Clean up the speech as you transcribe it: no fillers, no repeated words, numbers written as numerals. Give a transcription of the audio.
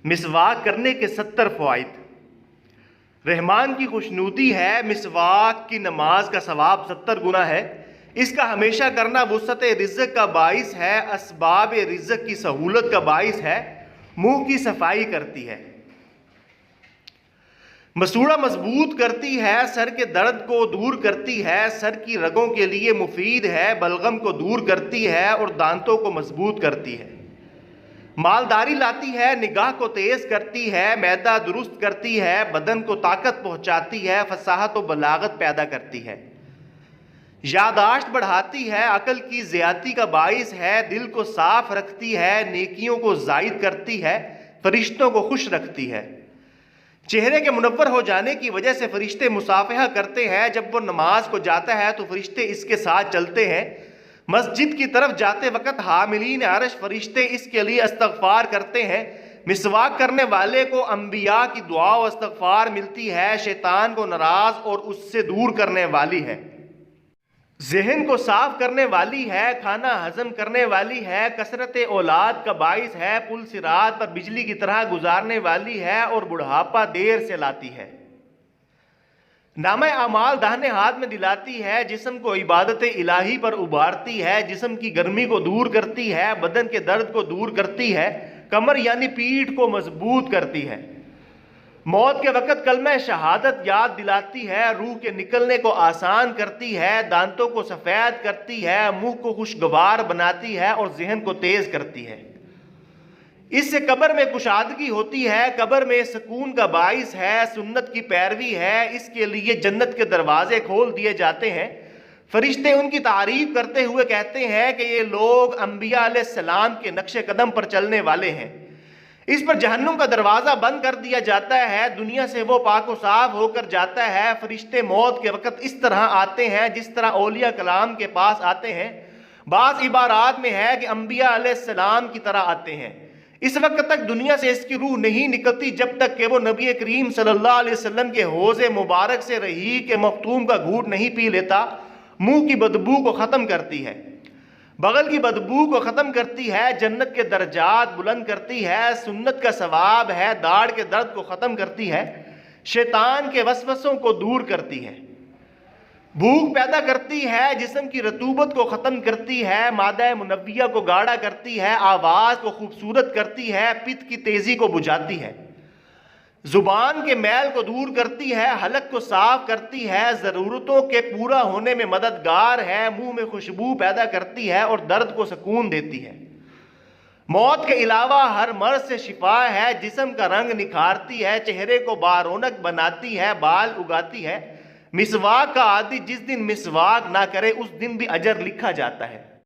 مسواک کرنے کے 70 فوائد۔ رحمان کی خوشنودی ہے مسواک کی نماز کا ثواب 70 گنا ہے۔ اس کا ہمیشہ کرنا وسعت رزق کا باعث ہے، اسباب رزق کی سہولت کا باعث ہے، منہ کی صفائی کرتی ہے، مسوڑا مضبوط کرتی ہے، سر کے درد کو دور کرتی ہے، سر کی رگوں کے لیے مفید ہے، بلغم کو دور کرتی ہے اور دانتوں کو مضبوط کرتی ہے، مالداری لاتی ہے، نگاہ کو تیز کرتی ہے، معدہ درست کرتی ہے، بدن کو طاقت پہنچاتی ہے، فصاحت و بلاغت پیدا کرتی ہے، یادداشت بڑھاتی ہے، عقل کی زیادتی کا باعث ہے، دل کو صاف رکھتی ہے، نیکیوں کو زائد کرتی ہے، فرشتوں کو خوش رکھتی ہے، چہرے کے منور ہو جانے کی وجہ سے فرشتے مصافحہ کرتے ہیں، جب وہ نماز کو جاتا ہے تو فرشتے اس کے ساتھ چلتے ہیں، مسجد کی طرف جاتے وقت حاملین عرش فرشتے اس کے لیے استغفار کرتے ہیں، مسواک کرنے والے کو انبیاء کی دعا و استغفار ملتی ہے، شیطان کو ناراض اور اس سے دور کرنے والی ہے، ذہن کو صاف کرنے والی ہے، کھانا ہضم کرنے والی ہے، کثرت اولاد کا باعث ہے، پل صراط پر بجلی کی طرح گزارنے والی ہے اور بڑھاپا دیر سے لاتی ہے، نامہ اعمال داہنے ہاتھ میں دلاتی ہے، جسم کو عبادت الہی پر ابھارتی ہے، جسم کی گرمی کو دور کرتی ہے، بدن کے درد کو دور کرتی ہے، کمر یعنی پیٹھ کو مضبوط کرتی ہے، موت کے وقت کلمہ شہادت یاد دلاتی ہے، روح کے نکلنے کو آسان کرتی ہے، دانتوں کو سفید کرتی ہے، منہ کو خوشگوار بناتی ہے اور ذہن کو تیز کرتی ہے، اس سے قبر میں کشادگی ہوتی ہے، قبر میں سکون کا باعث ہے، سنت کی پیروی ہے، اس کے لیے جنت کے دروازے کھول دیے جاتے ہیں، فرشتے ان کی تعریف کرتے ہوئے کہتے ہیں کہ یہ لوگ انبیاء علیہ السلام کے نقش قدم پر چلنے والے ہیں، اس پر جہنم کا دروازہ بند کر دیا جاتا ہے، دنیا سے وہ پاک و صاف ہو کر جاتا ہے، فرشتے موت کے وقت اس طرح آتے ہیں جس طرح اولیاء کلام کے پاس آتے ہیں، بعض عبارات میں ہے کہ انبیاء علیہ السلام کی طرح آتے ہیں، اس وقت تک دنیا سے اس کی روح نہیں نکلتی جب تک کہ وہ نبی کریم صلی اللہ علیہ وسلم کے حوض مبارک سے رحیق مختوم کا گھونٹ نہیں پی لیتا، منہ کی بدبو کو ختم کرتی ہے، بغل کی بدبو کو ختم کرتی ہے، جنت کے درجات بلند کرتی ہے، سنت کا ثواب ہے، داڑھ کے درد کو ختم کرتی ہے، شیطان کے وسوسوں کو دور کرتی ہے، بھوک پیدا کرتی ہے، جسم کی رطوبت کو ختم کرتی ہے، مادہ منویہ کو گاڑھا کرتی ہے، آواز کو خوبصورت کرتی ہے، پت کی تیزی کو بجھاتی ہے، زبان کے میل کو دور کرتی ہے، حلق کو صاف کرتی ہے، ضرورتوں کے پورا ہونے میں مددگار ہے، منہ میں خوشبو پیدا کرتی ہے اور درد کو سکون دیتی ہے، موت کے علاوہ ہر مرض سے شفا ہے، جسم کا رنگ نکھارتی ہے، چہرے کو بارونق بناتی ہے، بال اگاتی ہے، مسواک کا عادی جس دن مسواک نہ کرے اس دن بھی اجر لکھا جاتا ہے۔